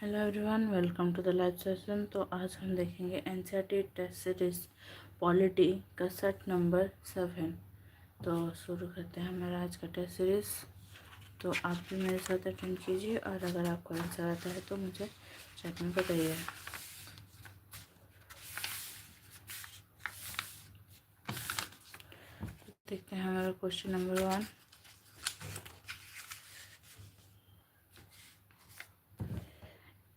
Hello everyone, welcome to the live session. तो आज हम देखेंगे एनसीईआरटी टेस्ट सीरीज पॉलिटी का सेट नंबर 7। तो शुरू करते हैं हमारा आज का टेस्ट सीरीज। तो आप भी मेरे साथ अटेंड कीजिए और अगर आपको आंसर आता है तो मुझे चैट में बताइए। देखते हैं हमारा question number 1।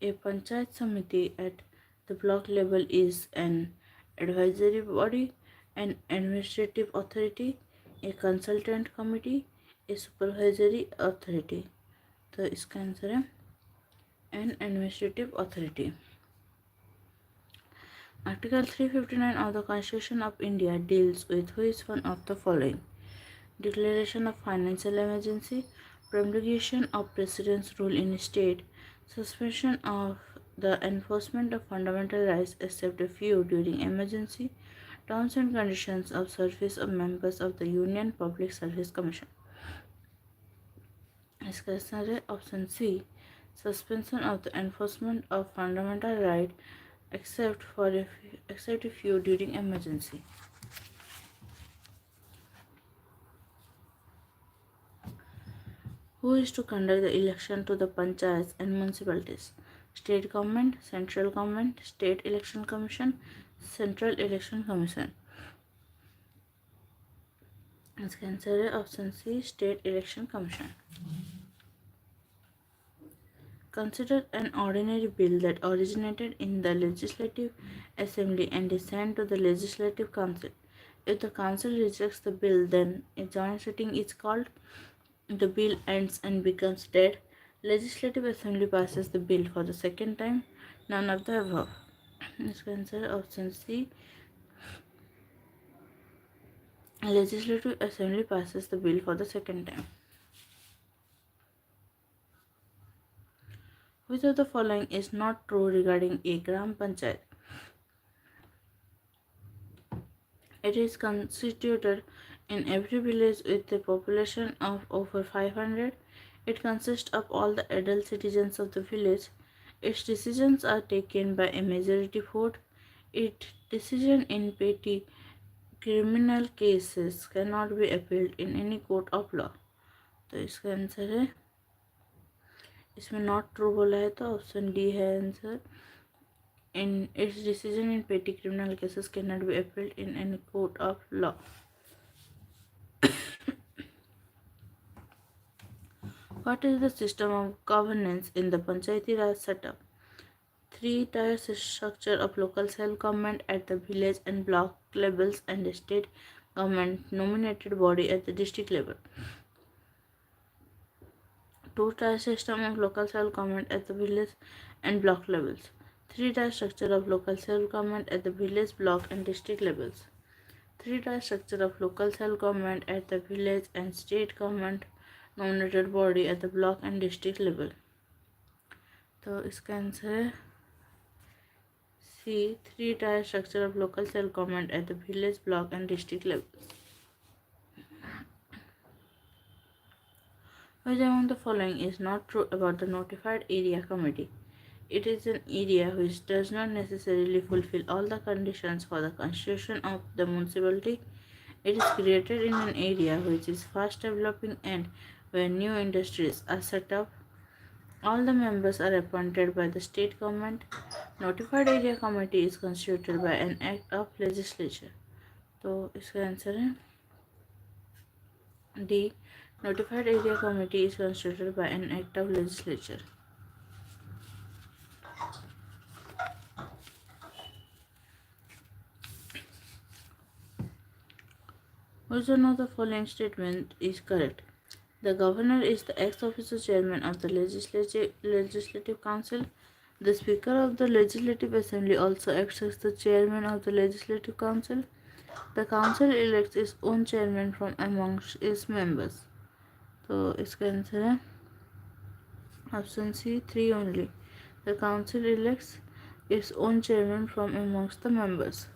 A panchayat samiti at the block level is an advisory body, an administrative authority, a consultant committee, a supervisory authority। तो इसका आंसर है an administrative authority। Article 359 of the Constitution of India deals with which one of the following: declaration of financial emergency, promulgation of President's rule in state, suspension of the enforcement of fundamental rights except a few during emergency, terms and conditions of service of members of the Union Public Service Commission। इसका answer है option C, suspension of the enforcement of fundamental right except a few during emergency। Who is to conduct the election to the panchayats and municipalities? State government, central government, state election commission, central election commission। इसका answer है option C, state election commission. Consider an ordinary bill that originated in the Legislative Assembly and is sent to the Legislative Council. If the Council rejects the bill, then a joint sitting is called. The bill ends and becomes dead. Legislative Assembly passes the bill for the second time. None of the above। इसका answer है option C, Legislative Assembly passes the bill for the second time। Which of the following is not true regarding a Gram Panchayat? It is constituted in every village with a population of over 500. It consists of all the adult citizens of the village. Its decisions are taken by a majority vote. Its decision in petty criminal cases cannot be appealed in any court of law। तो इसका answer है, इसमें not true बोला है तो option D है answer. In its decision in petty criminal cases cannot be appealed in any court of law। What is the system of governance in the Panchayati Raj setup? Three-tier structure of local self-government at the village and block levels and state government nominated body at the district level। Two-tier system of local self-government at the village and block levels। Three-tier structure of local self-government at the village, block and district levels। Three-tier structure of local self-government at the village and state government nominated body at the block and district level। तो इसका answer है सी, three-tier structure of local self-government at the village, block and district levels। Which among the following is not true about the notified area committee? It is an area which does not necessarily fulfill all the conditions for the constitution of the municipality. It is created in an area which is fast developing and where new industries are set up. All the members are appointed by the state government. Notified area committee is constituted by an act of legislature। तो इसका answer है D, notified area committee is constituted by an act of legislature। Which one of the following statement is correct? The governor is the ex officio chairman of the legislative council. The speaker of the legislative assembly also acts as the chairman of the legislative council। The council elects its own chairman from amongst its members। तो इसका answer है option C, 3 only। The council elects its own chairman from amongst the members।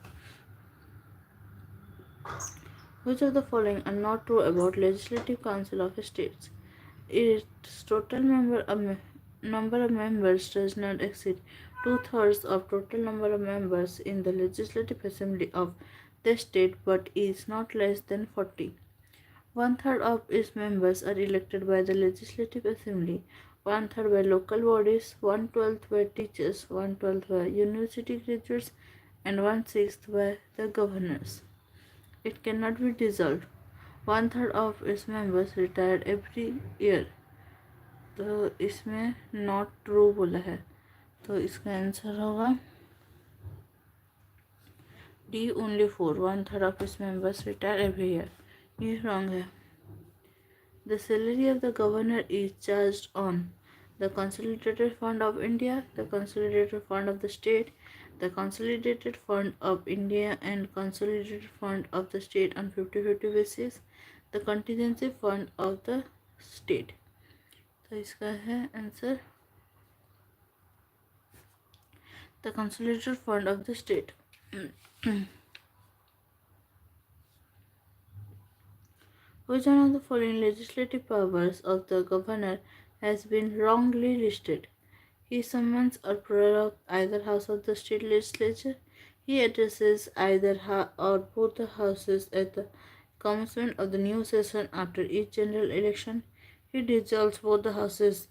Which of the following are not true about Legislative Council of States? Its total number of members does not exceed two-thirds of total number of members in the Legislative Assembly of the state but is not less than 40. One-third of its members are elected by the Legislative Assembly, one-third by local bodies, one-twelfth by teachers, one-twelfth by university graduates, and one-sixth by the governors. It cannot be dissolved. One-third of its members retired every year. तो इसमें not true बोला है, तो इसका answer होगा D only 4. one-third of its members retire every year. ये wrong है. The salary of the governor is charged on the Consolidated Fund of India, the Consolidated Fund of the state, the Consolidated Fund of India and Consolidated Fund of the state on 50-50 basis, the Contingency Fund of the state. तो इसका है answer the Consolidated Fund of the state. Which one of the following legislative powers of the governor has been wrongly listed? He summons or prorogues either house of the state legislature. He addresses either or both the houses at the commencement of the new session after each general election. He dissolves both the houses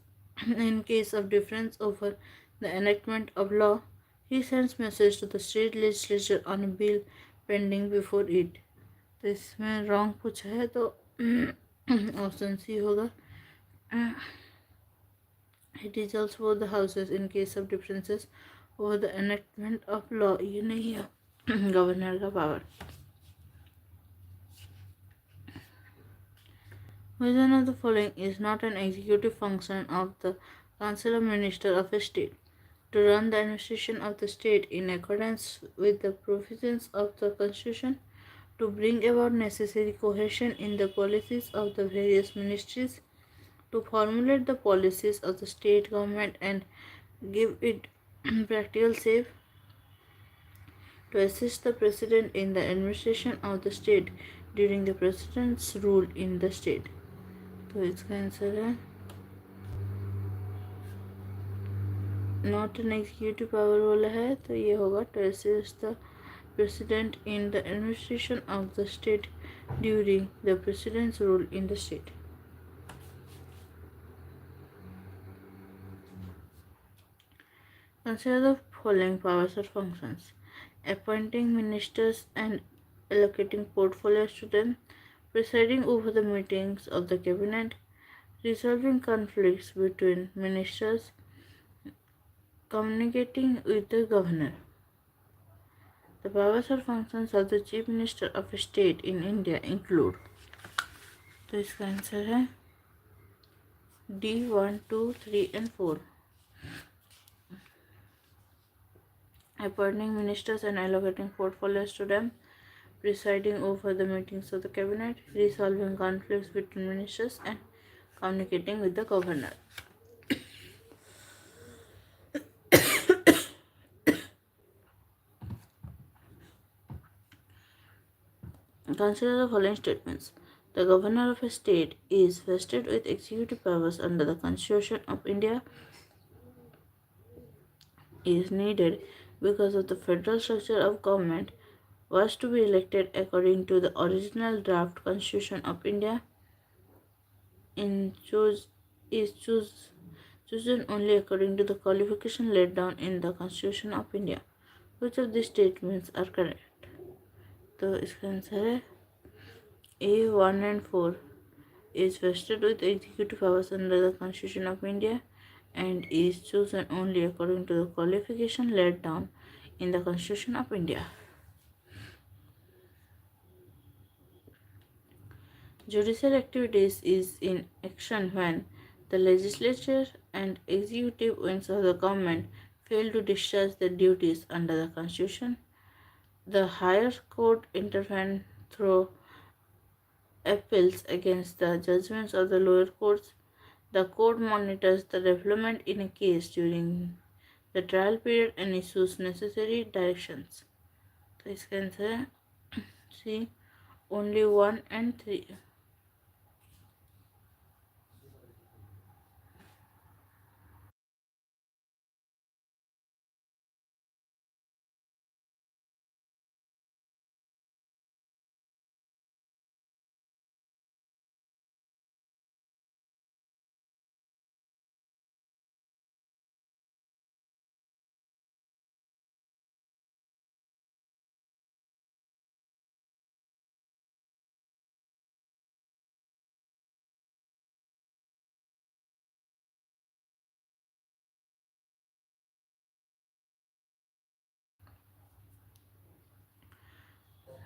in case of difference over the enactment of law. He sends message to the state legislature on a bill pending before it. तो इसमें wrong पूछा है तो option C होगा. He dissolves both the houses in case of differences over the enactment of law. ये नहीं है governor का power. Which one of the following is not an executive function of the Council of Ministers of a state? To run the administration of the state in accordance with the provisions of the Constitution, to bring about necessary cohesion in the policies of the various ministries, to formulate the policies of the state government and give it practical shape, to assist the president in the administration of the state during the president's rule in the state. तो इसका answer है not an executive power बोला है, तो ये होगा to assist the president in the administration of the state during the president's rule in the state. Consider the following powers or functions: appointing ministers and allocating portfolios to them, presiding over the meetings of the cabinet, resolving conflicts between ministers, communicating with the governor. The powers or functions of the chief minister of a state in India include. तो इसका answer है D 1, 2, 3 and 4. Appointing ministers and allocating portfolios to them, presiding over the meetings of the cabinet, resolving conflicts between ministers, and communicating with the governor. Consider the following statements. The governor of a state is vested with executive powers under the Constitution of India. Is needed because of the federal structure of government was to be elected according to the original draft Constitution of India. Chosen only according to the qualification laid down in the Constitution of India. Which of these statements are correct? तो इसका answer है A 1 and 4 is vested with executive powers under the Constitution of India and is chosen only according to the qualification laid down in the Constitution of India. Judicial activities is in action when the legislature and executive wings of the government fail to discharge their duties under the Constitution. The higher court intervenes through appeals against the judgments of the lower courts. The court monitors the development in a case during the trial period and issues necessary directions. तो इसका answer है C only 1 and 3.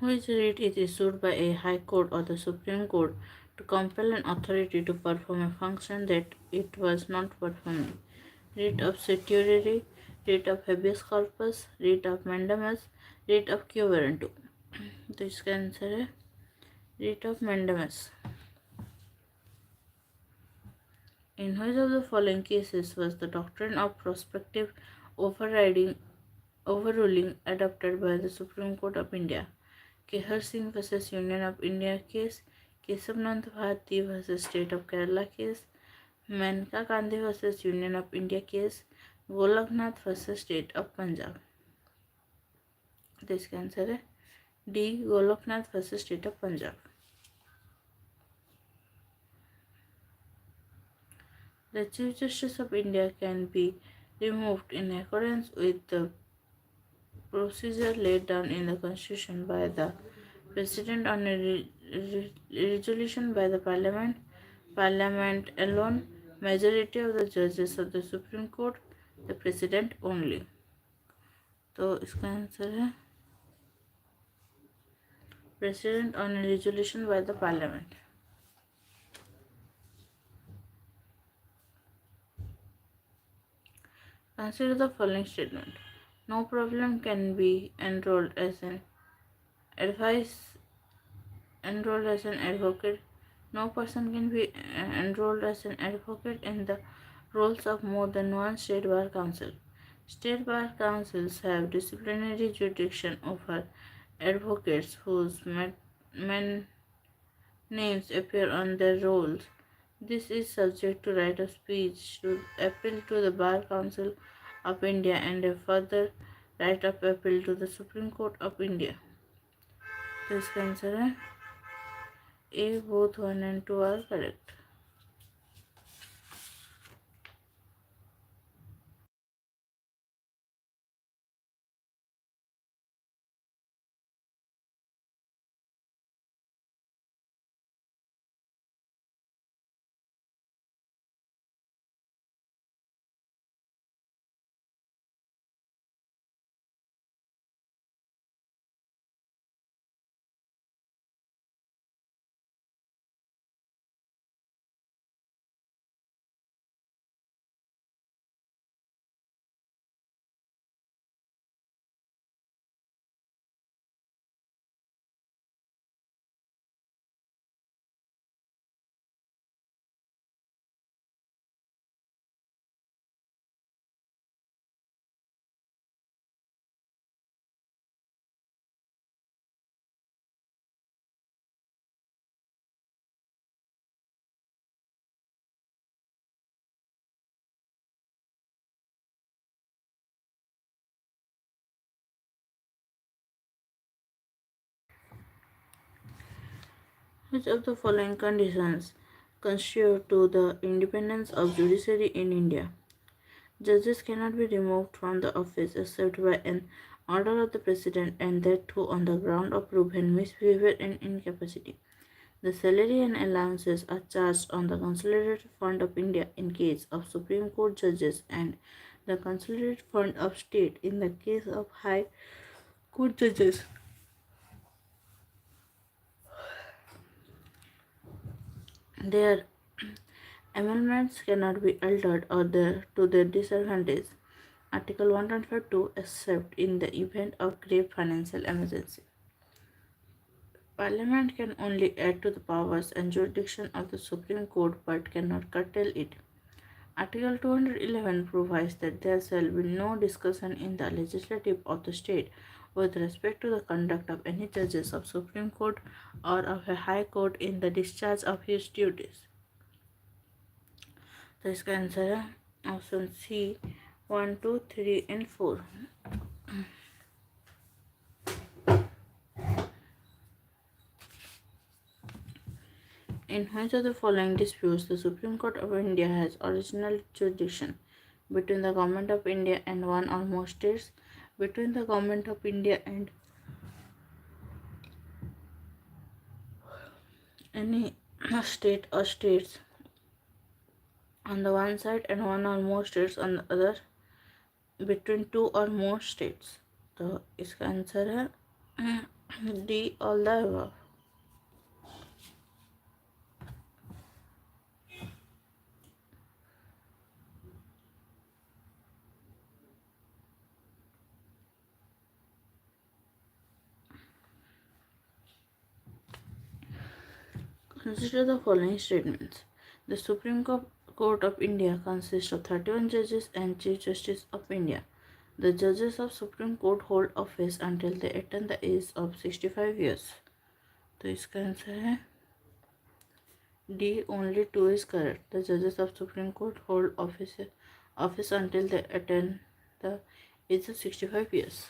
which writ is issued by a High Court or the Supreme Court to compel an authority to perform a function that it was not performing. Writ of certiorari, writ of habeas corpus, writ of mandamus, writ of quo warranto. तो इसका answer है writ of mandamus. In which of the following cases was the doctrine of prospective overruling adopted by the Supreme Court of India? Kehar Singh vs. Union of India case, Kesavnand Bharati vs. State of Kerala case, Maneka Gandhi vs. Union of India case, Golaknath vs. State of Punjab. तो इसका answer है D, Golaknath versus state of Punjab. The Chief Justice of India can be removed in accordance with the procedure laid down in the Constitution by the President on a resolution by the Parliament alone, majority of the judges of the Supreme Court, the President only. तो इसका answer है President on a resolution by the Parliament. Consider the following statement. No problem can be enrolled as an advocate. No person can be enrolled as an advocate in the rolls of more than one state bar council. State bar councils have disciplinary jurisdiction over advocates whose names appear on their rolls. This is subject to right of speech, to appeal to the Bar Council of India, and a further right of appeal to the Supreme Court of India. तो इसका answer है A, both 1 and 2 are correct. Which of the following conditions constitute to the independence of judiciary in India? Judges cannot be removed from the office except by an order of the President, and that too on the ground of proven misbehavior and incapacity. The salary and allowances are charged on the Consolidated Fund of India in case of Supreme Court judges and the Consolidated Fund of State in the case of High Court judges. Their amendments cannot be altered or to their disadvantage. Article 125(2) except in the event of grave financial emergency. Parliament can only add to the powers and jurisdiction of the Supreme Court but cannot curtail it. Article 211 provides that there shall be no discussion in the legislative of the state with respect to the conduct of any judges of Supreme Court or of a High Court in the discharge of his duties. तो इसका answer है option C 1, 2, 3 and 4. In which of the following disputes the Supreme Court of India has original jurisdiction? Between the Government of India and one or more states, between the Government of India and any state or states on the one side and one or more states on the other, between two or more states. तो इसका answer है D. All the above. Consider the following statements. The Court of India consists of 31 judges and Chief Justice of India. The judges of Supreme Court hold office until they attain the age of 65 years. तो इसका answer है D. Only 2 is correct. The judges of Supreme Court hold office until they attain the age of 65 years.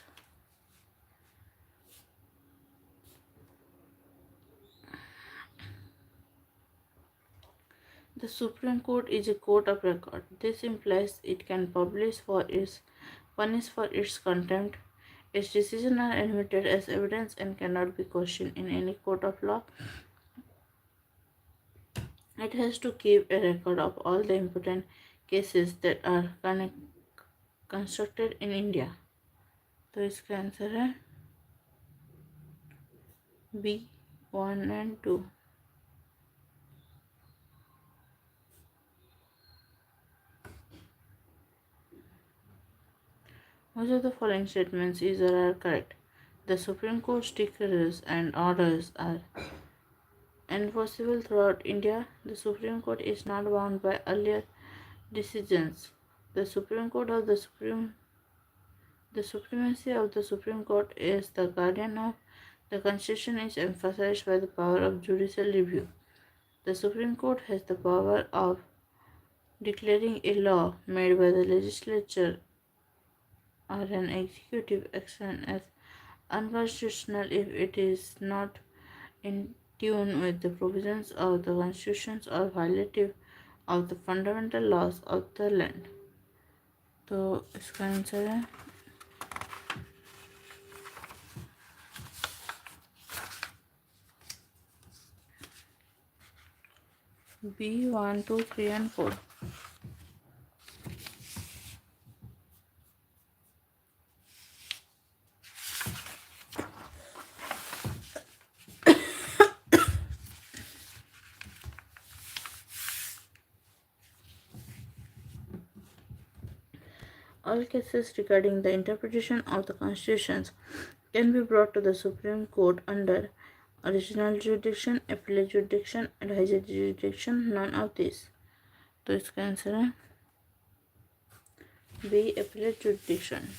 The Supreme Court is a court of record. This implies it can punish for its contempt. Its decisions are admitted as evidence and cannot be questioned in any court of law. It has to keep a record of all the important cases that are constructed in India. तो इसका answer है B. 1 and 2. Most of the following statements either are correct. The Supreme Court's decrees and orders are enforceable throughout India. The Supreme Court is not bound by earlier decisions. The supremacy of the Supreme Court as the guardian of the Constitution is emphasized by the power of judicial review. The Supreme Court has the power of declaring a law made by the legislature or an executive action as unconstitutional if it is not in tune with the provisions of the Constitution or violative of the fundamental laws of the land. तो इसका answer है B. 1, 2, 3 and 4. All cases regarding the interpretation of the constitutions can be brought to the Supreme Court under original jurisdiction, appellate jurisdiction, advisory jurisdiction, none of these. तो इसका answer है B. Appellate jurisdiction.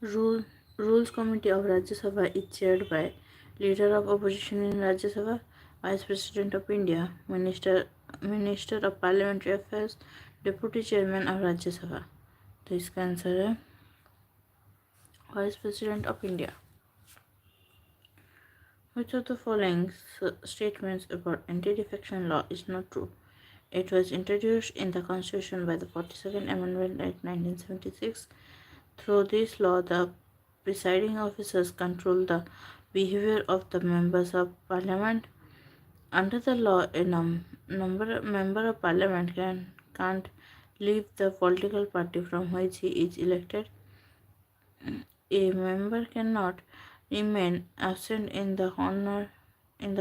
Rules Committee of Rajya Sabha is chaired by Leader of Opposition in Rajya Sabha, Vice President of India, Minister of Parliamentary Affairs, Deputy Chairman of Rajya Sabha. तो इसका answer है Vice President of India. Which of the following statements about anti-defection law is not true? It was introduced in the Constitution by the 42nd Amendment Act 1976. Through this law, the presiding officers control the behavior of the members of parliament. Under the law, a member of parliament can't leave the political party from which he is elected. A member cannot remain absent in the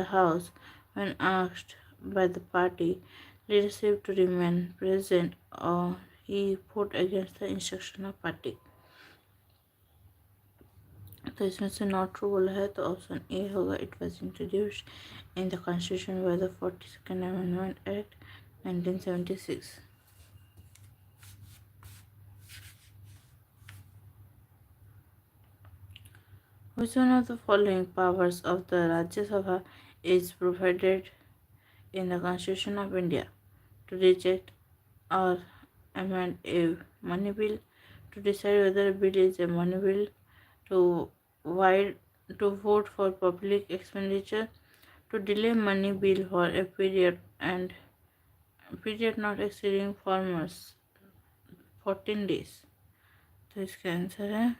house when asked by the party leadership to remain present or he vote against the instruction of party. तो इसमें से not true बोला है तो option A होगा। It was introduced in the constitution by the 42nd amendment act 1976। Which one of the following powers of the Rajya Sabha is provided in the Constitution of India? To reject or amend a money bill, to decide whether a bill is a money bill, to wide to vote for public expenditure, to delay money bill for a period not exceeding 14 days। तो इसका answer है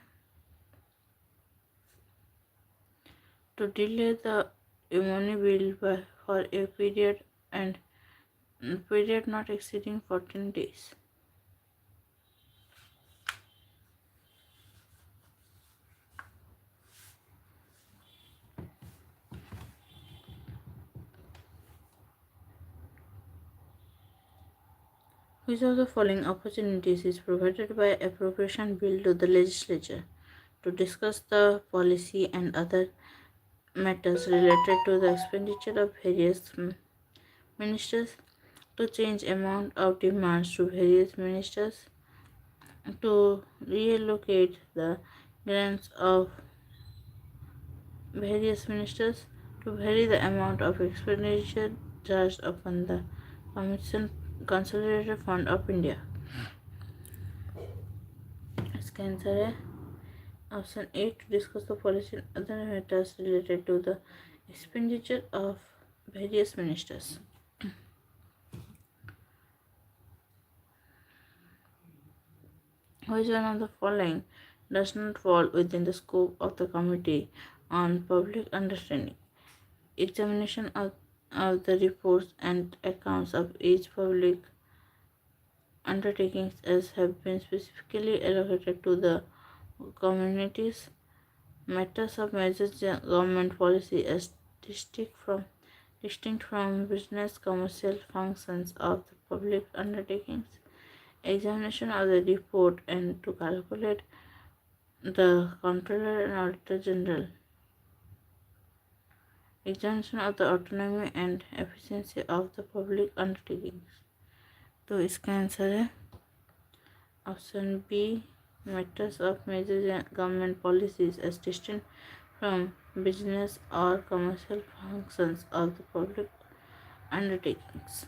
to delay the money bill for a period not exceeding 14 days। Which of the following opportunities is provided by appropriation bill to the legislature? To discuss the policy and other matters related to the expenditure of various ministers, to change amount of demands to various ministers, to reallocate the grants of various ministers, to vary the amount of expenditure charged upon the Consolidated Fund of India। इसका answer है option A. To discuss the policy and other matters related to the expenditure of various ministers। Which one of the following does not fall within the scope of the Committee on Public Understanding? Examination of the reports and accounts of each public undertakings as have been specifically allocated to the communities. Matters of major government policy as distinct from business commercial functions of the public undertakings. Examination of the report and to calculate the Comptroller and Auditor General. Examination of the autonomy and efficiency of the public undertakings। तो इसका answer है option B. Matters of major government policies as distinct from business और commercial functions of the public undertakings.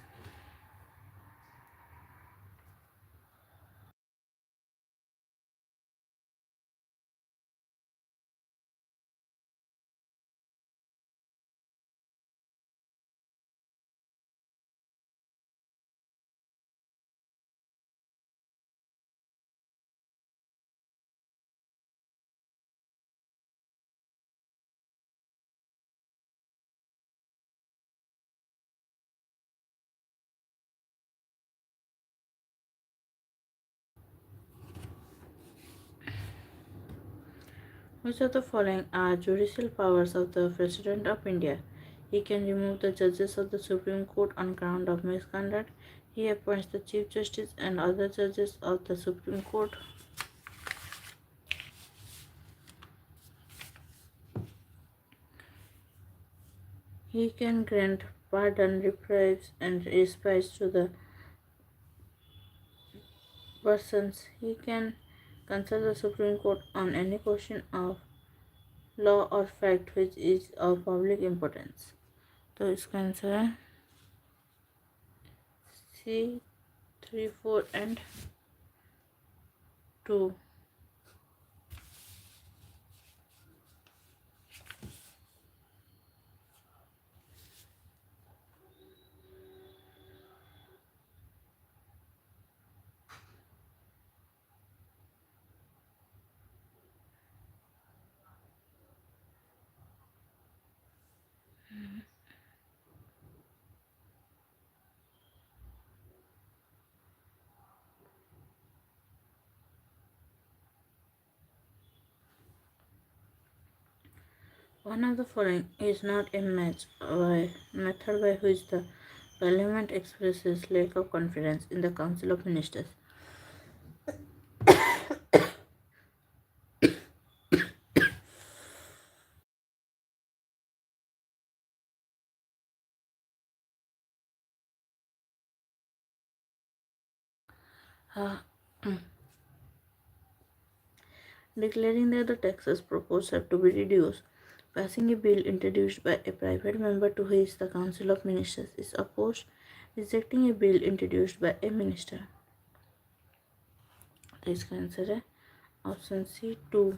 Which of the following are judicial powers of the President of India? He can remove the judges of the Supreme Court on ground of misconduct. He appoints the Chief Justice and other judges of the Supreme Court. He can grant pardon, reprieves, and respites to the persons. He can consult the Supreme Court on any question of law or fact which is of public importance। तो इसका answer है सी 3, 4 and 2। One of the following is not a method by which the Parliament expresses lack of confidence in the Council of Ministers. uh, declaring that the taxes proposed have to be reduced. Passing a bill introduced by a private member to which the Council of Ministers is opposed. Rejecting a bill introduced by a minister. तो इसका answer है option सी 2।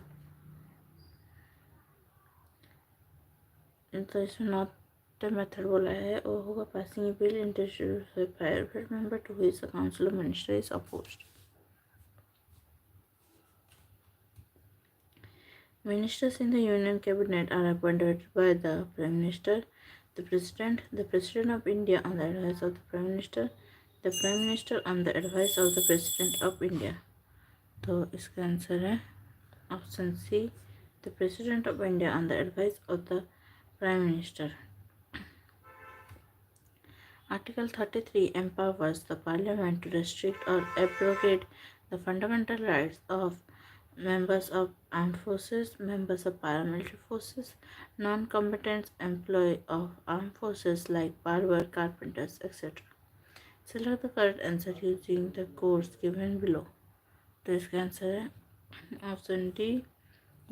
तो इसमें not method बोला है वो होगा passing a bill introduced by private member to which the council of minister is opposed. Ministers in the Union Cabinet are appointed by the Prime Minister, the President of India on the advice of the Prime Minister, the Prime Minister on the advice of the President of India। तो इसका answer है option C the president of India on the advice of the prime minister. Article 33 empowers the Parliament to restrict or abrogate the fundamental rights of members of armed forces, members of paramilitary forces, non-combatant employees of armed forces like barber, carpenters, etc. Select the correct answer using the codes given below। तो इसका answer है option D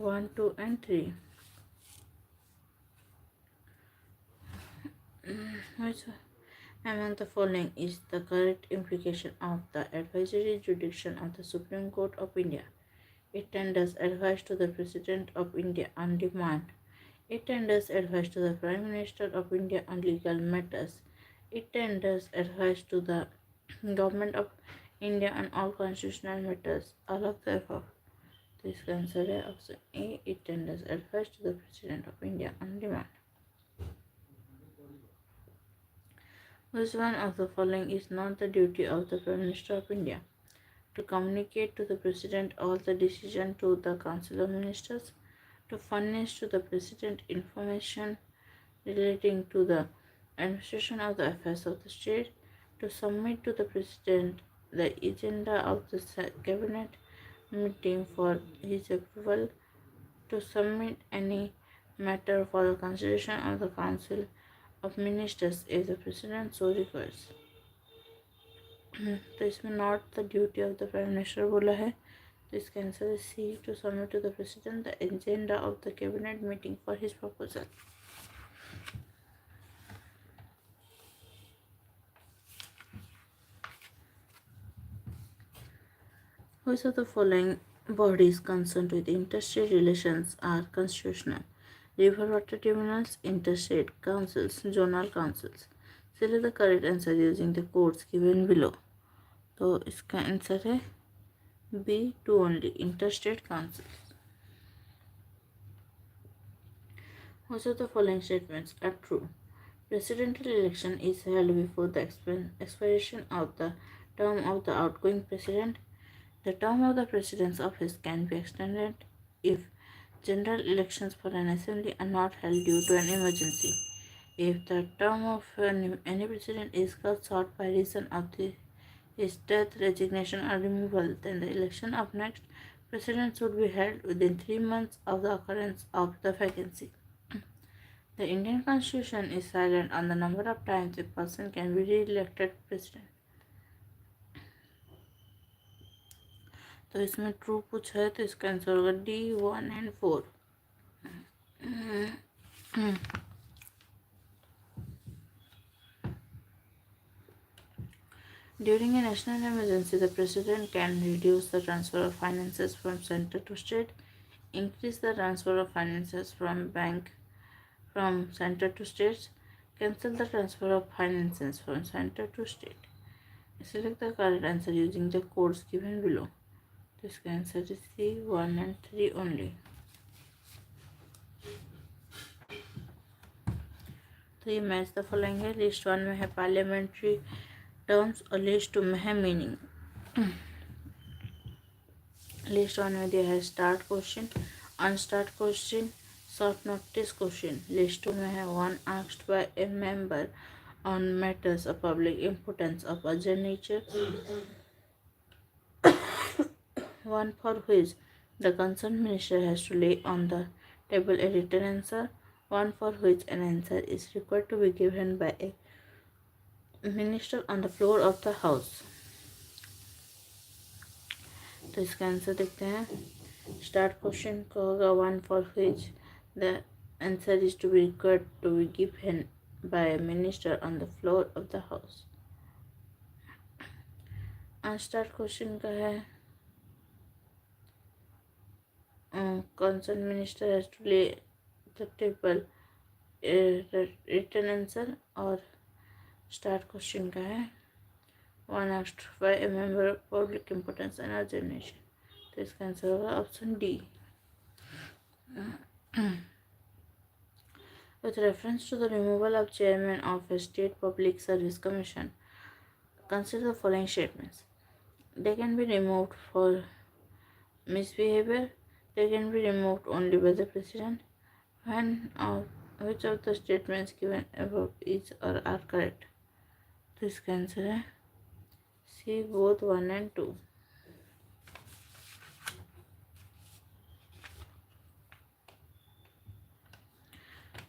1, 2 and 3। Which among the following is the correct implication of the advisory jurisdiction of the Supreme Court of India? It tenders advice to the President of India on demand. It tenders advice to the Prime Minister of India on legal matters. It tenders advice to the Government of India on all constitutional matters. All of the above। तो इसका answer है option A it tenders advice to the president of India on demand. Which one of the following is not the duty of the Prime Minister of India? To communicate to the President all the decisions to the Council of Ministers, to furnish to the President information relating to the administration of the affairs of the state, to submit to the President the agenda of the Cabinet meeting for his approval, to submit any matter for the consideration of the Council of Ministers if the President so requires। तो इसमें not the duty of the prime minister बोला है तो इसका answer है C to submit to the president the agenda of the cabinet meeting for his proposal. Which of the following bodies concerned with interstate relations are constitutional? River water tribunals, interstate councils, zonal councils। Select the correct answer using the codes given below। तो इसका answer है B 2 only interstate council. Which of the following statements are true? Presidential election is held before the expiration of the term of the outgoing president. The term of the president's office can be extended if general elections for an assembly are not held due to an emergency. If the term of any president is cut short by reason of his death, resignation, or removal, then the election of next president should be held within 3 months of the occurrence of the vacancy. The Indian Constitution is silent on the number of times a person can be re-elected president। तो इसमें true पूछा है तो इसका answer होगा D 1 and 4। During a national emergency, the president can reduce the transfer of finances from center to state, increase the transfer of finances from center to states, cancel the transfer of finances from center to state। Select the correct answer using the codes given below। तो इसका answer है सी 1 and 3 only. तो ये match the following है। List 1 में है parliamentary terms और list 2 में है मीनिंग। लिस्ट 1 में दिया है start question, unstarred question, short notice question. List 2 में है one asked by a member on matters of public importance of urgent nature, one for which the concerned minister has to lay on the table a written answer, one for which an answer is required to be given by a minister on the floor of the House। तो इसका answer देखते हैं। Start question का होगा one for which the answer is to be required to be given by minister on the floor of the house. Unstart question का है concerned minister has to lay the table written answer। और starred question का है one asked by a member of public importance and urgency. तो इसका answer होगा option D. With reference to the removal of chairman of a state public service commission, consider the following statements. They can be removed for misbehavior. They can be removed only by the president. When or which of the statements given above is or are correct? तो इसका answer है C both 1 and 2।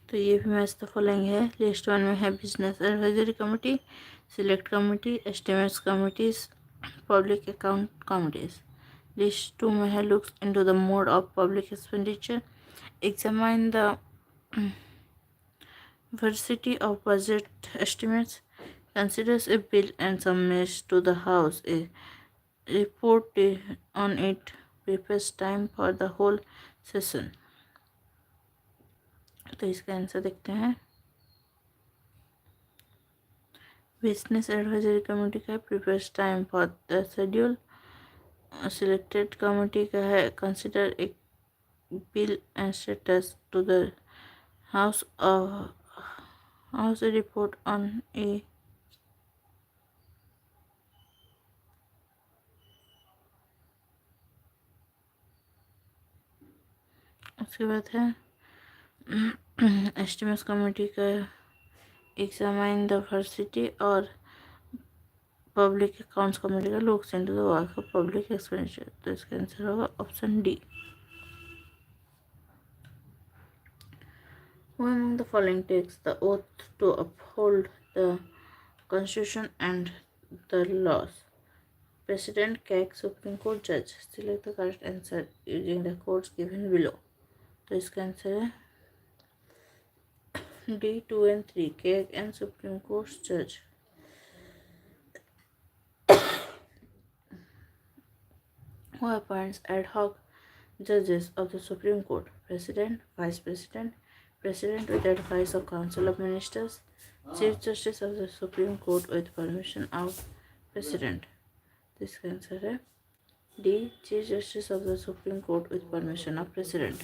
तो ये भी match the following है। List one में है business advisory committee, select committee, estimates committees, public account committees. List two में है looks into the mode of public expenditure, examine the veracity of budget estimates, considers a bill and submits to the House a report on it, prepares time for the whole session। तो इसका answer देखते हैं। Business advisory committee का है prepares time for the schedule. Selected committee का है consider a bill and status to the house report on a. उसके बाद है एस्टिमेट्स कमेटी का एग्जामाइन द वर्सिटी और पब्लिक अकाउंट्स कमेटी का looks into the work of public expenditure. तो इसका आंसर होगा option D. Who among the following takes the oath to uphold the Constitution and the laws? President, CAG, Supreme Court Judge। Select the correct answer using the codes given below। तो इसका answer है D 2 and 3, CAG and Supreme Court Judge। Who appoints ad hoc judges of the Supreme Court? President, Vice President, President with advice of Council of Ministers, Chief Justice of the Supreme Court with permission of President। इसका answer है D, Chief Justice of the Supreme Court with permission of President।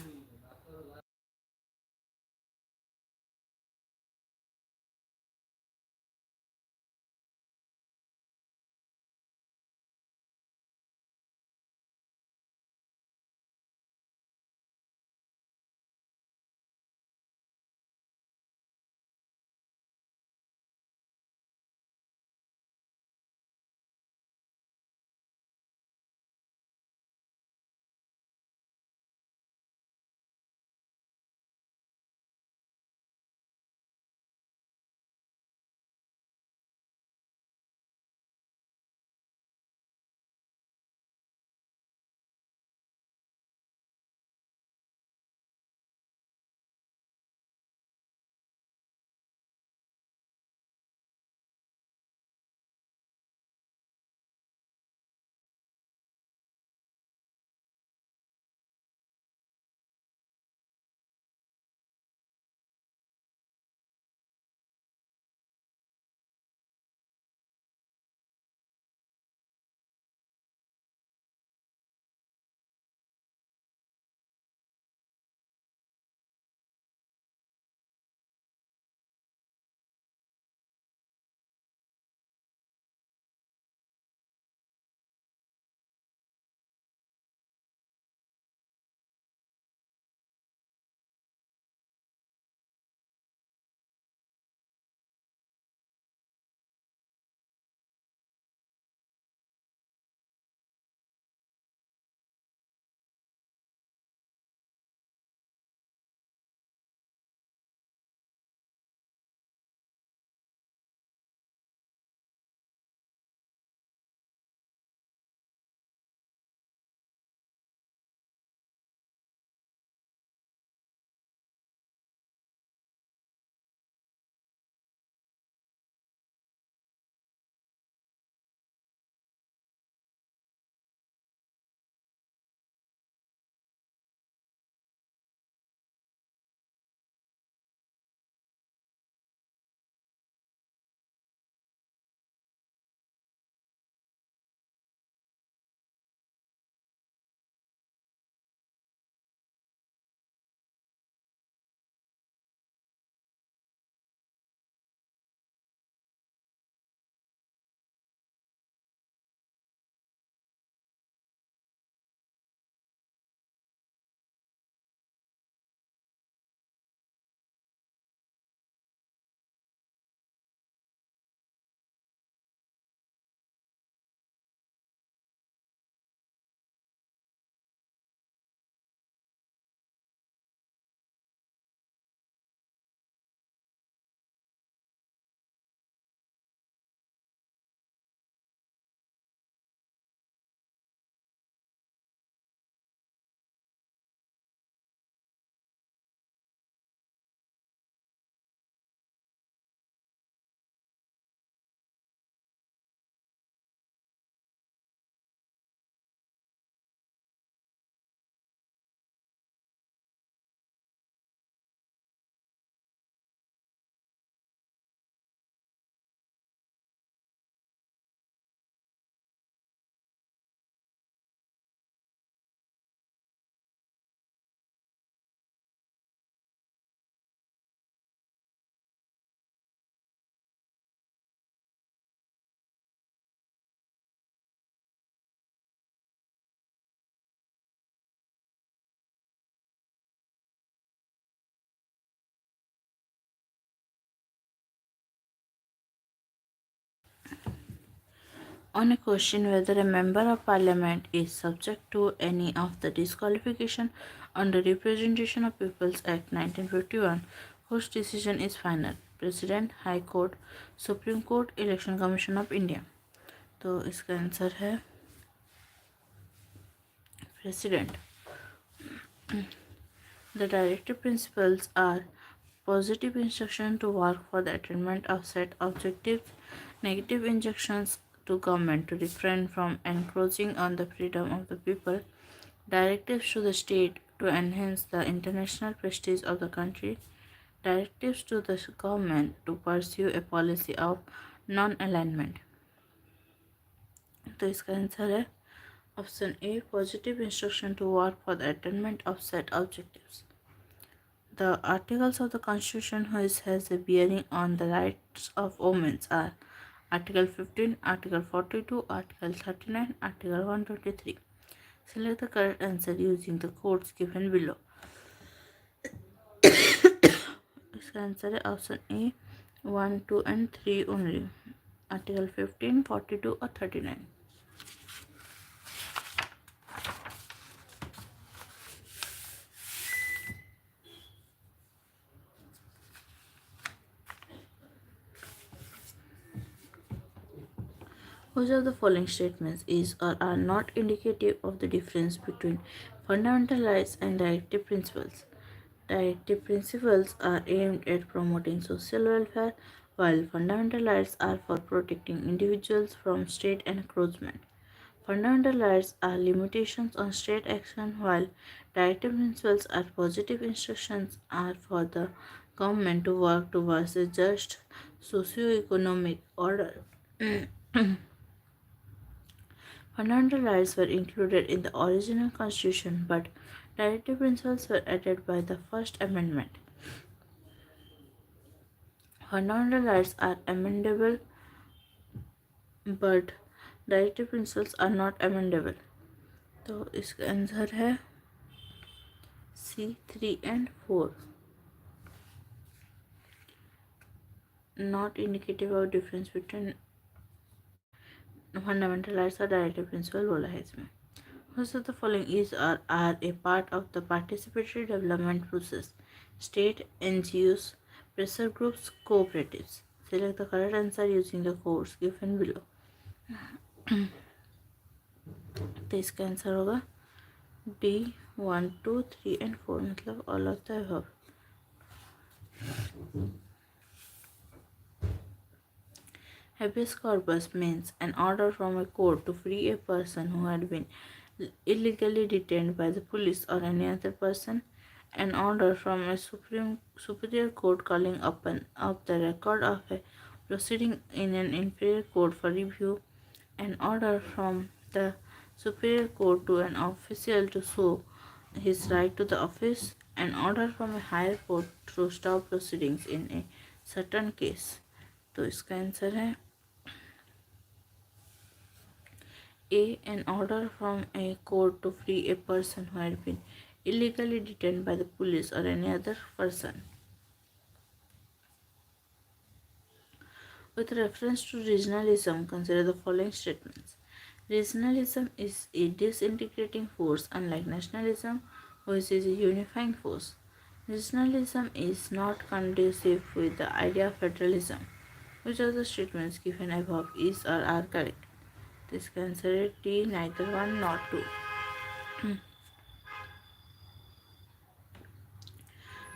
On a question whether a member of parliament is subject to any of the disqualification under Representation of People's Act 1951, whose decision is final? President, High Court, Supreme Court, Election Commission of India. तो इसका answer है president. The directive principles are positive instruction to work for the attainment of set objectives, negative injunctions to government to refrain from encroaching on the freedom of the people, directives to the state to enhance the international prestige of the country, directives to the government to pursue a policy of non-alignment. तो इसका answer है option A positive instruction to work for the attainment of set objectives. The articles of the Constitution which has a bearing on the rights of women are Article 15, Article 42, Article 39, Article 123. Select the correct answer using the codes given below. इसका answer है option A 1, 2 and 3 only. Article 15, 42 और 39. Which of the following statements is or are not indicative of the difference between fundamental rights and directive principles? Directive principles are aimed at promoting social welfare, while fundamental rights are for protecting individuals from state encroachment. Fundamental rights are limitations on state action, while directive principles are positive instructions are for the government to work towards a just socio-economic order. Fundamental rights were included in the original constitution, but directive principles were added by the First Amendment. Fundamental rights are amendable, but directive principles are not amendable. तो इसका answer है C 3 and 4. Not indicative of difference between fundamental rights और directive principle बोला है इसमें. Which of the following is or are a part of the participatory development process? State, NGOs, pressure groups, cooperatives. Select the correct answer using the codes given below. तो इसका answer होगा D 1, 2, 3 and 4 मतलब all of the above. Habeas corpus means an order from a court to free a person who had been illegally detained by the police or any other person. An order from a superior court calling up the record of a proceeding in an inferior court for review. An order from the superior court to an official to show his right to the office. An order from a higher court to stop proceedings in a certain case. तो इसका answer है A. An order from a court to free a person who had been illegally detained by the police or any other person. With reference to regionalism, consider the following statements. Regionalism is a disintegrating force, unlike nationalism, which is a unifying force. Regionalism is not conducive with the idea of federalism. Which of the statements given above is or are correct? This answer is D, neither one nor two.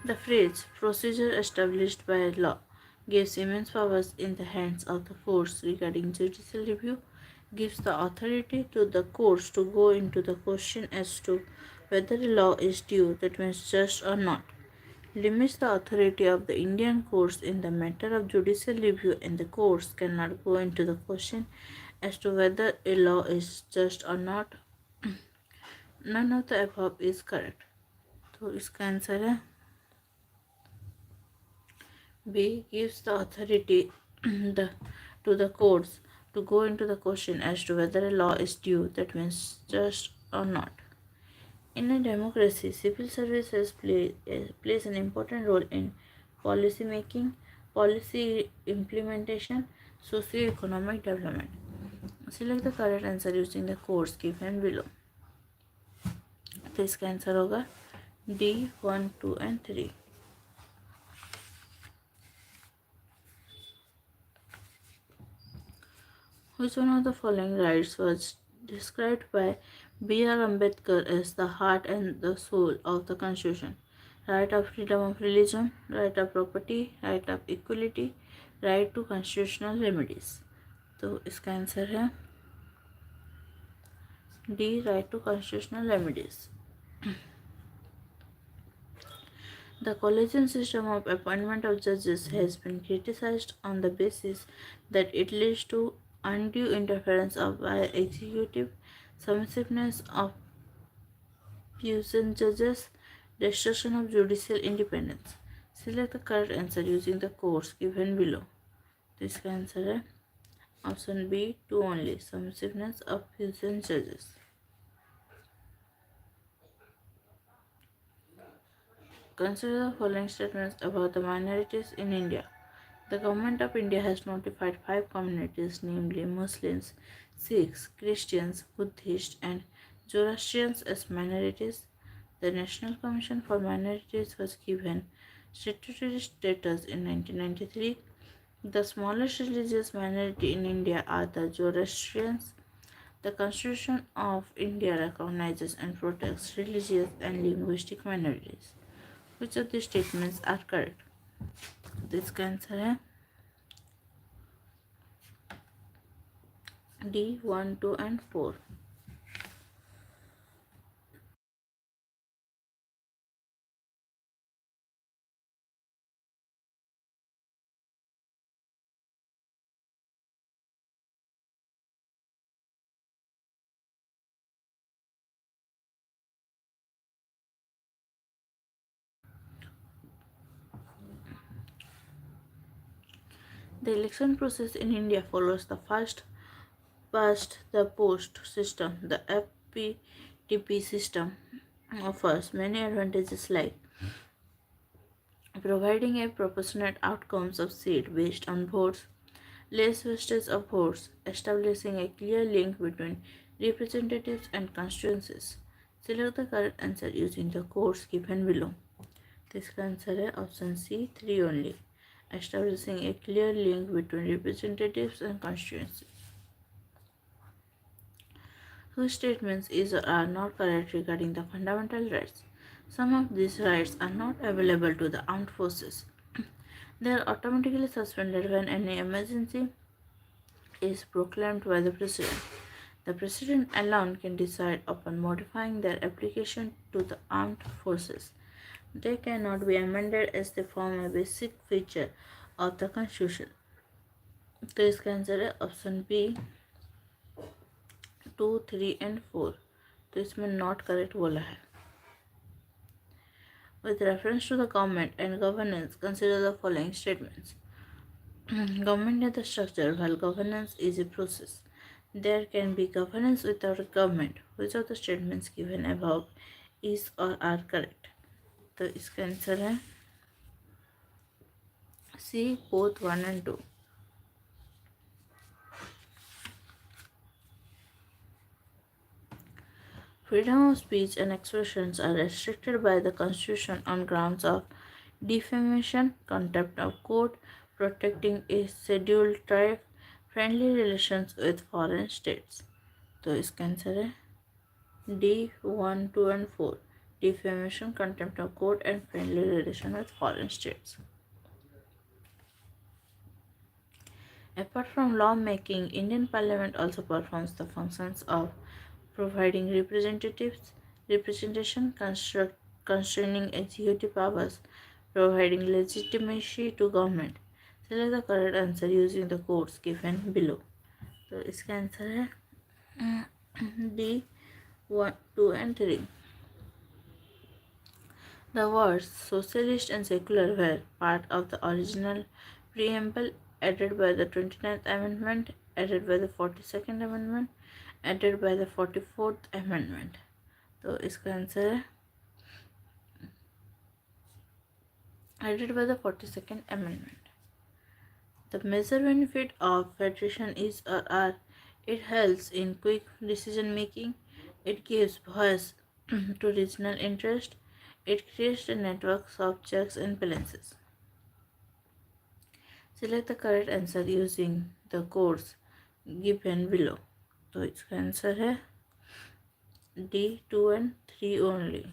The phrase procedure established by law gives immense powers in the hands of the courts regarding judicial review, gives the authority to the courts to go into the question as to whether a law is due, that means just or not, limits the authority of the Indian courts in the matter of judicial review, and the courts cannot go into the question as to whether a law is just or not. None of the above is correct. तो इसका answer है B. Gives the authority to the courts to go into the question as to whether a law is due, that means just or not. In a democracy, civil services plays an important role in policy making, policy implementation, socio-economic development. Select the correct answer using the codes given below. तो इसका answer होगा D 1, 2 and 3. Which one of the following rights was described by B.R. Ambedkar as the heart and the soul of the Constitution? Right of freedom of religion, right of property, right of equality, right to constitutional remedies. तो इसका answer है D, right to constitutional remedies. The collegium system of appointment of judges has been criticized on the basis that it leads to undue interference by executive, submissiveness of puissant judges, destruction of judicial independence. Select the correct answer using the codes given below. This answer is option B, 2 only, submissiveness of puissant judges. Consider the following statements about the minorities in India. The Government of India has notified 5 communities, namely Muslims, Sikhs, Christians, Buddhists, and Zoroastrians as minorities. The National Commission for Minorities was given statutory status in 1993. The smallest religious minority in India are the Zoroastrians. The Constitution of India recognizes and protects religious and linguistic minorities. Which of these statements are correct? This answer है D 1, 2 and 4. The election process in India follows the first past the post system. The FPTP system offers many advantages like providing a proportionate outcomes of seat based on votes, less wastage of votes, establishing a clear link between representatives and constituencies. Select the correct answer using the codes given below. This answer is option C, 3 only, establishing a clear link between representatives and constituencies. Whose statements is or are not correct regarding the fundamental rights? Some of these rights are not available to the armed forces. They are automatically suspended when any emergency is proclaimed by the president. The president alone can decide upon modifying their application to the armed forces. They cannot be amended as they form a basic feature of the constitution. तो इसका answer है option B 2, 3 and 4. तो इसमें not correct बोला है. With reference to the government and governance, consider the following statements. Government is the structure while governance is a process. There can be governance without a government. Which of the statements given above is or are correct? तो इसका answer है C, both 1 and 2. Freedom of speech and expressions are restricted by the Constitution on grounds of defamation, contempt of court, protecting a scheduled tribe, friendly relations with foreign states. तो इसका answer है D 1, 2 and 4. Defamation, contempt of court and friendly relation with foreign states. Apart from lawmaking, Indian Parliament also performs the functions of providing representation, constraining executive powers, providing legitimacy to government. Select the correct answer using the codes given below. तो इसका answer है D 1, 2 and 3. The words socialist and secular were part of the original preamble, added by the 29th Amendment, added by the 42nd Amendment, added by the 44th Amendment. तो इसका answer है added by the 42nd Amendment. The major benefit of federation is or are It helps in quick decision making. It gives voice to regional interest. It creates a network of checks and balances. Select the correct answer using the codes given below. तो इसका answer है D 2 and 3 only.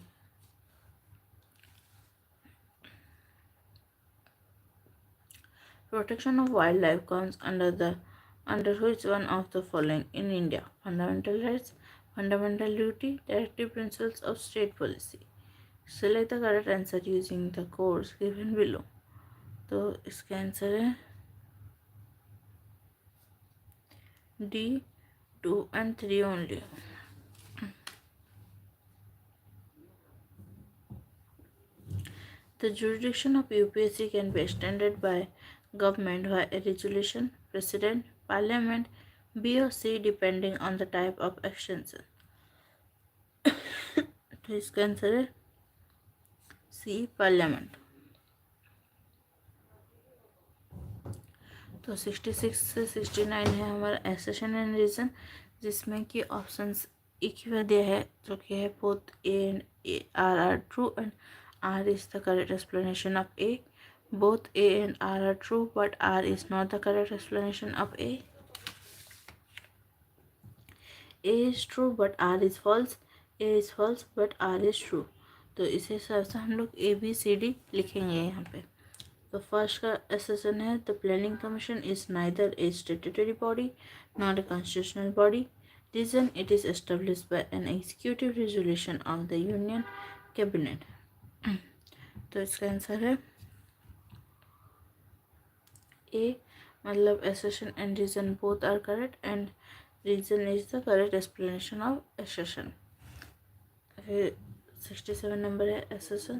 Protection of wildlife comes under which one of the following in India? Fundamental rights, fundamental duty, directive principles of state policy. Select the correct answer using the codes given below. तो इसका answer है D 2 and 3 only. The jurisdiction of UPSC can be extended by government via a resolution, president, parliament, B or C depending on the type of extension. तो इसका answer है C parliament. तो 66 से 69 है हमारा एक्सेशन एंड रीजन, जिसमें कि options एक ही बार दिया है जो कि है both A and R are true and R is the correct explanation of A. Both A and R are true, but R is not the correct explanation of A. A is true, but R is false. A is false, but R is true. तो इस हिसाब से हम लोग A B C D लिखेंगे यहाँ पे. तो फर्स्ट का assertion है the planning commission is neither a statutory body nor a constitutional body. Reason it is established by an executive resolution of the union cabinet. तो इसका आंसर है A. मतलब assertion and reason both are correct and reason is the correct explanation of assertion. 67 number है assertion.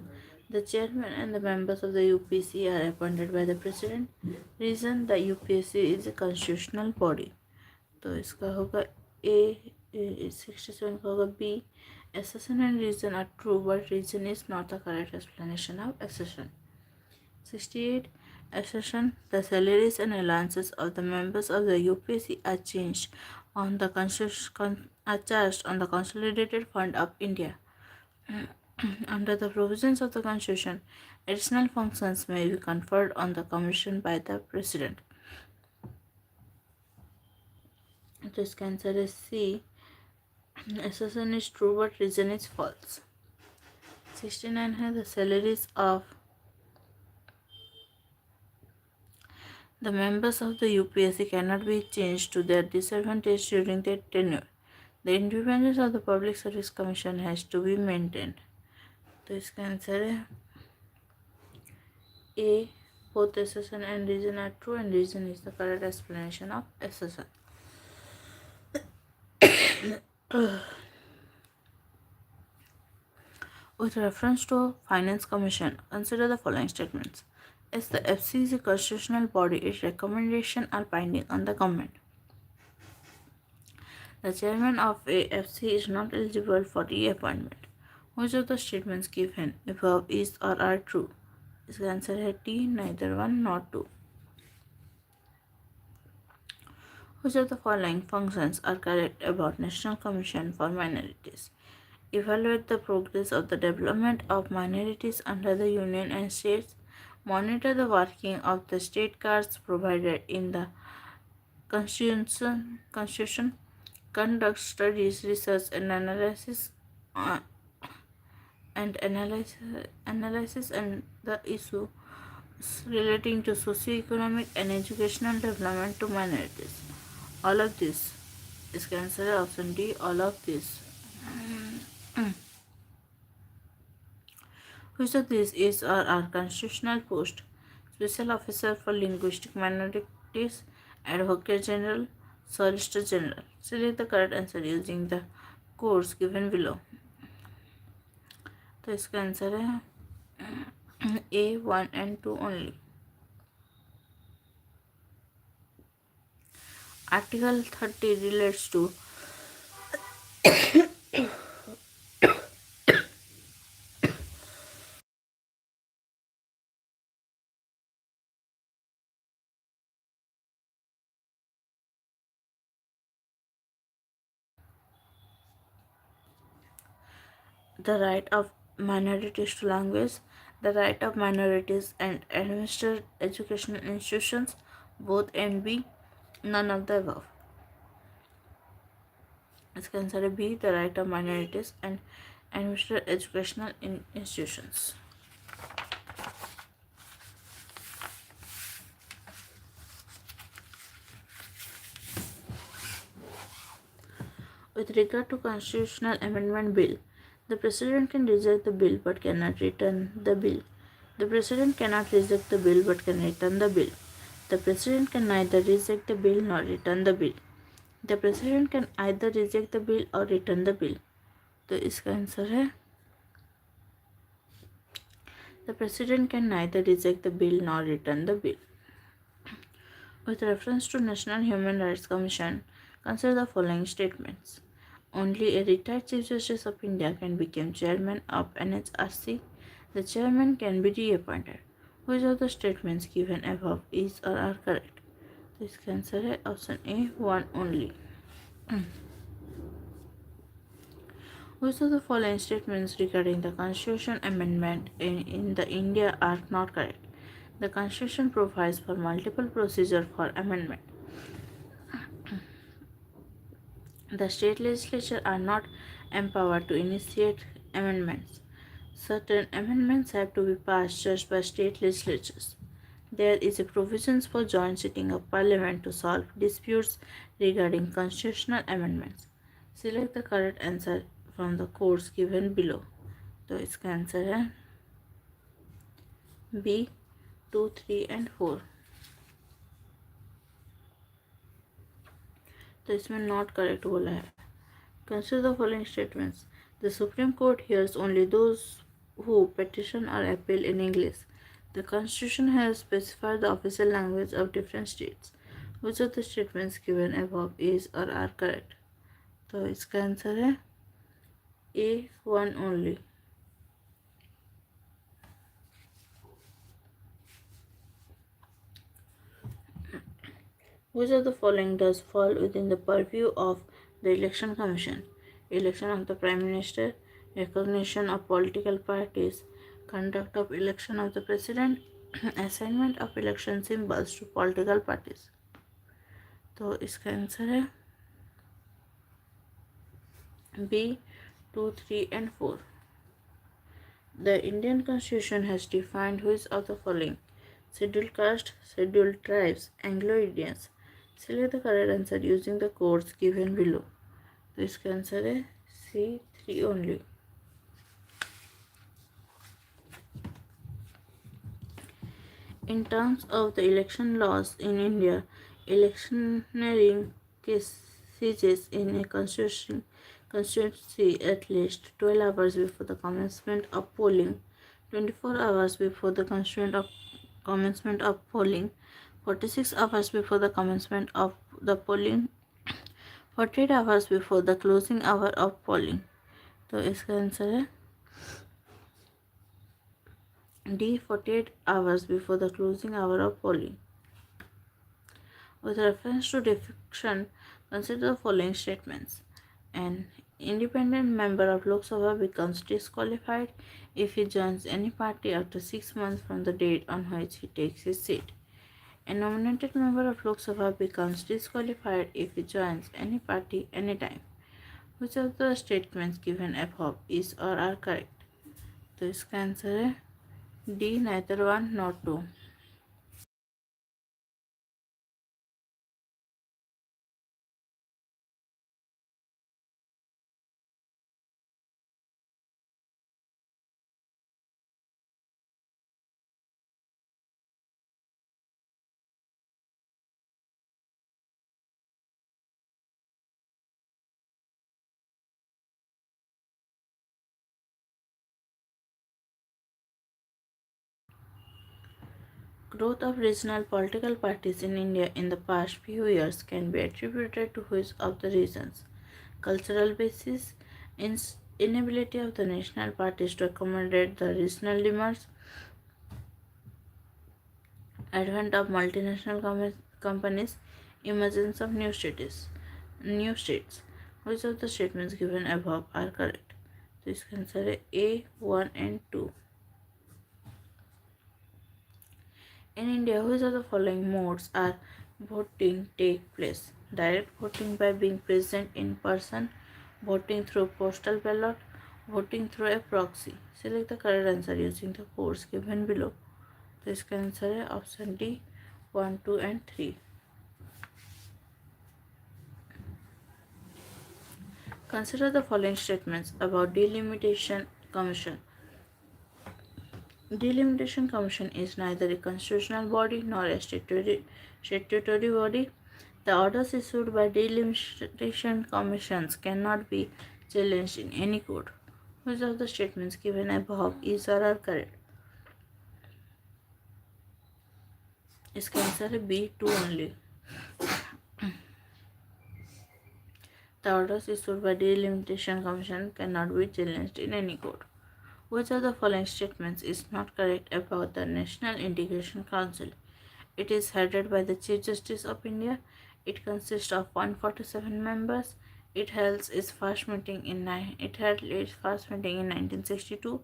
The chairman and the members of the UPSC are appointed by the president. Reason the UPSC is a constitutional body. तो इसका होगा A. 67 का होगा B. Assertion and reason are true, but reason is not the correct explanation of assertion. 68. Assertion the salaries and allowances of the members of the UPSC are changed on the are charged on the Consolidated Fund of India. Under the provisions of the Constitution, additional functions may be conferred on the Commission by the President. तो इसका answer है C. Assertion is true but reason is false. 69 है the salaries of the members of the UPSC cannot be changed to their disadvantage during their tenure. The independence of the Public Service Commission has to be maintained. तो इसका answer है A. Both assertion and reason are true and reason is the correct explanation of assertion. With reference to Finance Commission, consider the following statements. As the FC is a constitutional body, its recommendations are binding on the government. The chairman of a FC is not eligible for reappointment. Which of the statements given above is or are true? इसका answer है D. Neither one nor two. Which of the following functions are correct about National Commission for Minorities? Evaluate the progress of the development of minorities under the Union and states. Monitor the working of the state cards provided in the Constitution. Conduct studies, research, and analysis and the issue relating to socio-economic and educational development to minorities. All of this. इसका answer है option D. All of this. Which of these is or are constitutional post? Special Officer for Linguistic Minorities, Advocate General, Solicitor General. Select the correct answer using the codes given below. तो इसका answer है A. 1 and 2 only. Article 30 relates to the right of minorities to language, the right of minorities and administer educational institutions, both and B, none of the above. It's considered B, the right of minorities and administer educational institutions. With regard to constitutional amendment bill, the President can reject the bill but cannot return the bill. The President cannot reject the bill but can return the bill. The President can neither reject the bill nor return the bill. The President can either reject the bill or return the bill. तो इसका answer है The President can neither reject the bill nor return the bill. With reference to National Human Rights Commission, consider the following statements. Only a retired Chief Justice of India can become chairman of NHRC. The chairman can be reappointed. Which of the statements given above is or are correct? तो इसका answer है option A, one only. Which of the following statements regarding the Constitution amendment in the India are not correct? The Constitution provides for multiple procedures for amendment. The state legislature are not empowered to initiate amendments. Certain amendments have to be passed just by state legislatures. There is a provision for joint sitting of Parliament to solve disputes regarding constitutional amendments. Select the correct answer from the codes given below. तो इसका answer है B, 2, 3 and 4. तो इसमें not correct बोला है. Consider the following statements. The Supreme Court hears only those who petition or appeal in English. The Constitution has specified the official language of different states. Which of the statements given above is or are correct? तो इसका answer है A, one only. Which of the following does fall within the purview of the Election Commission? Election of the Prime Minister, recognition of political parties, conduct of election of the President, assignment of election symbols to political parties. तो इसका answer है B, 2, 3 and 4. The Indian Constitution has defined which of the following: scheduled caste, scheduled tribes, Anglo-Indians. Select the correct answer using the codes given below. तो इसका answer है C, 3 only. In terms of the election laws in India, electioneering ceases in a constituency at least 12 hours before the commencement of polling, 24 hours before the commencement of polling, 46 hours before the commencement of the polling, 48 hours before the closing hour of polling. तो इसका answer है D, 48 hours before the closing hour of polling. With reference to defection, consider the following statements. An independent member of Lok Sabha becomes disqualified if he joins any party after 6 months from the date on which he takes his seat. A nominated member of Lok Sabha becomes disqualified if he joins any party anytime. Which of the statements given above is or are correct? तो इसका answer है D, neither one nor two. Growth of regional political parties in India in the past few years can be attributed to which of the reasons? Cultural basis, inability of the national parties to accommodate the regional demands, advent of multinational companies, emergence of new states. Which of the statements given above are correct? तो इसका answer है A 1 and 2. In India, which of the following modes are voting take place? Direct voting by being present in person, voting through postal ballot, voting through a proxy. Select the correct answer using the codes given below. तो इसका answer है option D 1, 2 and 3. Consider the following statements about Delimitation Commission. Delimitation Commission is neither a constitutional body nor a statutory body. The orders issued by delimitation commissions cannot be challenged in any court. Which of the statements given above is or are correct? इसका answer है B 2 only. The orders issued by delimitation commission cannot be challenged in any court. Which of the following statements is not correct about the National Integration Council? It is headed by the Chief Justice of India. It consists of 147 members. It held its first meeting in 1962.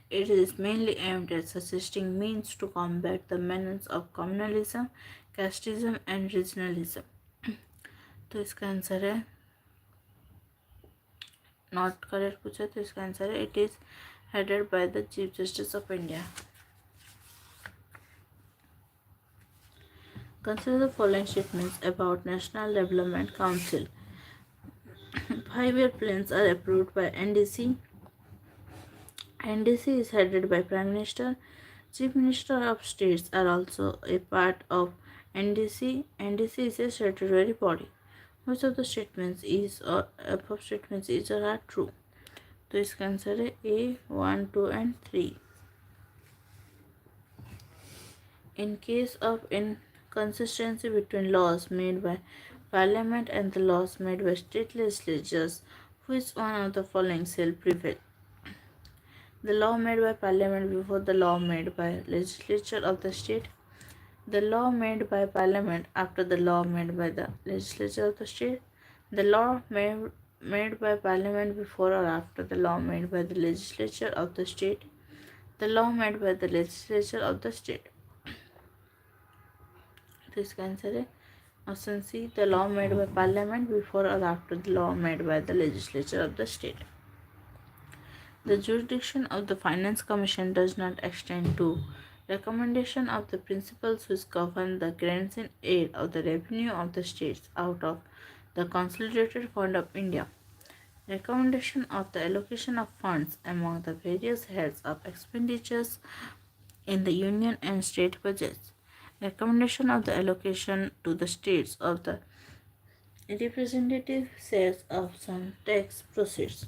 It is mainly aimed at suggesting means to combat the menace of communalism, casteism and regionalism. तो इसका answer है not correct पूछा, तो इसका answer है it is headed by the Chief Justice of India. Consider the following statements about National Development Council. 5-year plans are approved by NDC. NDC is headed by Prime Minister. Chief Minister of States are also a part of NDC. NDC is a statutory body. Which of the statements is or above statements is or are true? तो इसका answer है A 1, 2 and 3. In case of inconsistency between laws made by Parliament and the laws made by state legislatures, which one of the following shall prevail? The law made by Parliament before the law made by legislature of the state, the law made by Parliament after the law made by the legislature of the state, the law made by Parliament before or after the law made by the legislature of the state, the law made by the legislature of the state. तो इसका answer है option C the law made by parliament before और after the law made by the legislature of the state. The jurisdiction of the Finance Commission does not extend to recommendation of the principles which govern the grants in aid of the revenue of the states out of the Consolidated Fund of India, recommendation of the allocation of funds among the various heads of expenditures in the union and state budgets, recommendation of the allocation to the states of the representative shares of some tax proceeds,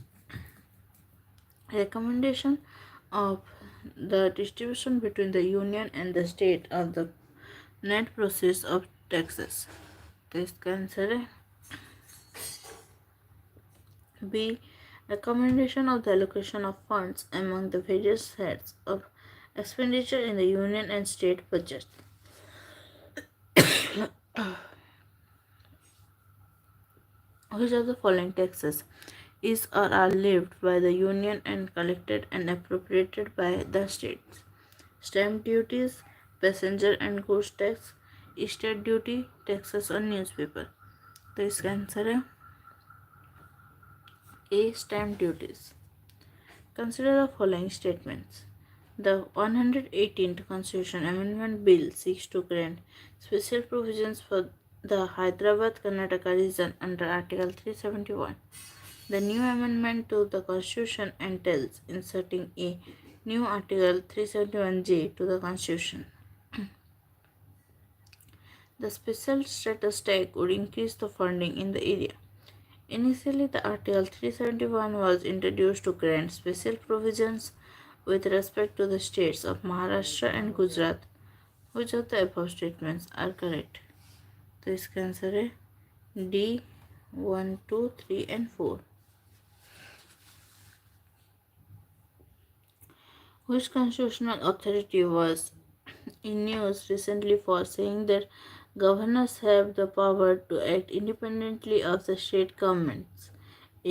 recommendation of the distribution between the union and the state of the net proceeds of taxes. तो इसका answer है B. Recommendation of the allocation of funds among the various heads of expenditure in the union and state budget. Which of the following taxes is or are levied by the union and collected and appropriated by the states? Stamp duties, passenger and goods tax, estate duty, taxes on newspaper. तो इसका answer है A. Stamp duties. Consider the following statements. The 118th Constitution Amendment Bill seeks to grant special provisions for the Hyderabad-Karnataka region under Article 371. The new amendment to the Constitution entails inserting a new Article 371J to the Constitution. The special status tag would increase the funding in the area. Initially, the Article 371 was introduced to grant special provisions with respect to the states of Maharashtra and Gujarat. Which of the above statements are correct? तो इसका answer है D 1, 2, 3 and 4. Which constitutional authority was in news recently for saying that governors have the power to act independently of the state governments?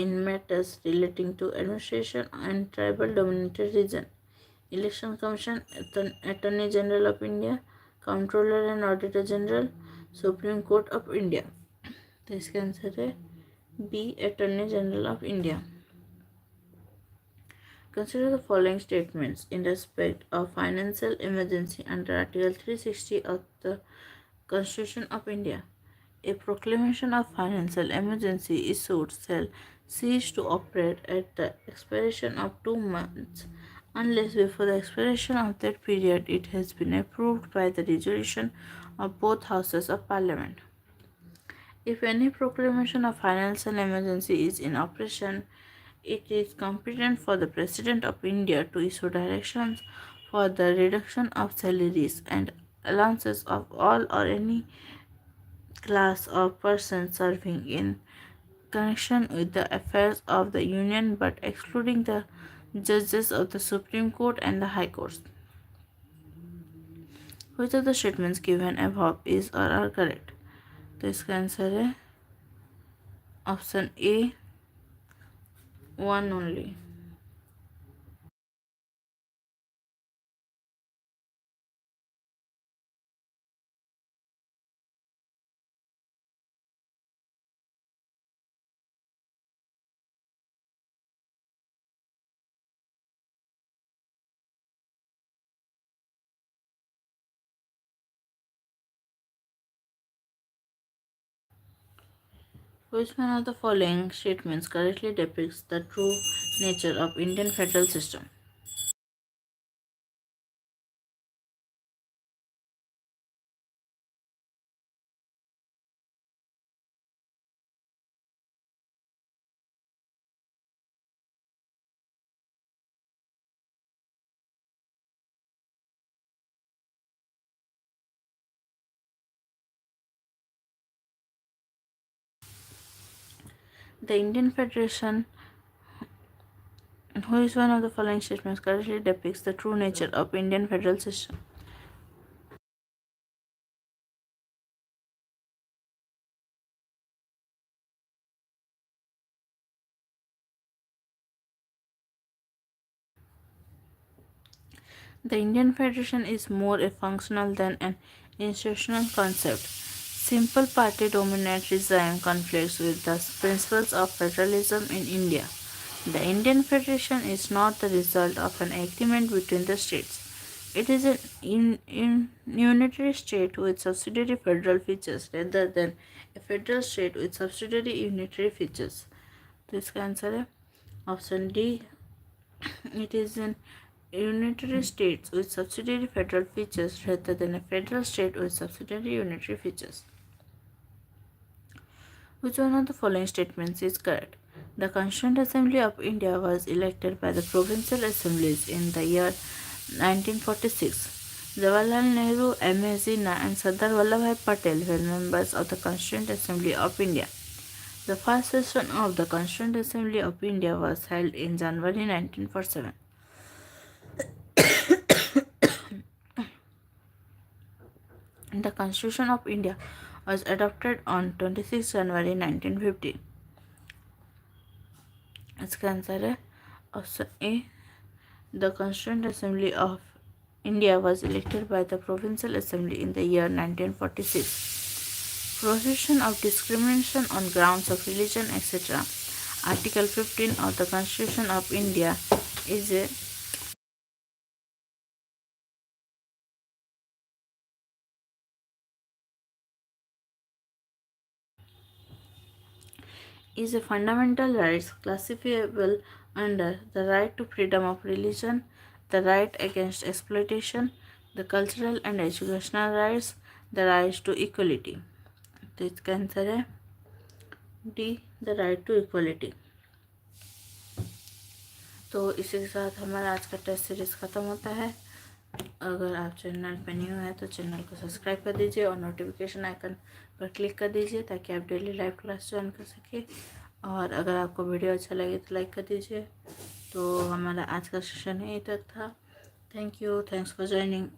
in matters relating to administration and tribal dominated region. Election Commission, Attorney General of India, Comptroller and Auditor General, Supreme Court of India. तो इसका answer है B, Attorney General of India. Consider the following statements in respect of financial emergency under Article 360 of the Constitution of India. A proclamation of financial emergency issued shall cease to operate at the expiration of 2 months unless before the expiration of that period it has been approved by the resolution of both houses of Parliament. If any proclamation of financial emergency is in operation, it is competent for the President of India to issue directions for the reduction of salaries and allowances of all or any class of persons serving in connection with the affairs of the Union but excluding the judges of the Supreme Court and the High Courts. Which of the statements given above is or are correct? तो इसका answer है option A, one only. Which one of the following statements correctly depicts the true nature of Indian federal system? The Indian Federation. Who is one of the following statements correctly depicts the true nature of Indian federal system? The Indian Federation is more a functional than an institutional concept. Simple party dominant regime conflicts with the principles of federalism in India. The Indian Federation is not the result of an agreement between the states. It is an unitary state with subsidiary federal features rather than a federal state with subsidiary unitary features. तो इसका answer है option D. It is an unitary state with subsidiary federal features rather than a federal state with subsidiary unitary features. Which one of the following statements is correct? The Constituent Assembly of India was elected by the provincial assemblies in the year 1946. Jawaharlal Nehru, M.A. Jinnah and Sardar Vallabhbhai Patel were members of the Constituent Assembly of India. The first session of the Constituent Assembly of India was held in January 1947. The Constitution of India was adopted on 26 January 1950. इसका answer है option A. The Constituent Assembly of India was elected by the Provincial Assembly in the year 1946. Prohibition of discrimination on grounds of religion, etc. Article 15 of the Constitution of India is a fundamental right classifiable under the right to freedom of religion, the right against exploitation, the cultural and educational rights, the right to equality. तो इसका answer है D, the right to equality. तो इसी के साथ हमारा आज का टेस्ट सीरीज ख़त्म होता है. अगर आप चैनल पर न्यू हैं तो चैनल को सब्सक्राइब कर दीजिए और नोटिफिकेशन आइकन पर क्लिक कर दीजिए ताकि आप डेली लाइव क्लास ज्वाइन कर सकें. और अगर आपको वीडियो अच्छा लगे तो लाइक कर दीजिए. तो हमारा आज का सेशन यहीं तक था. Thank you. Thanks for joining.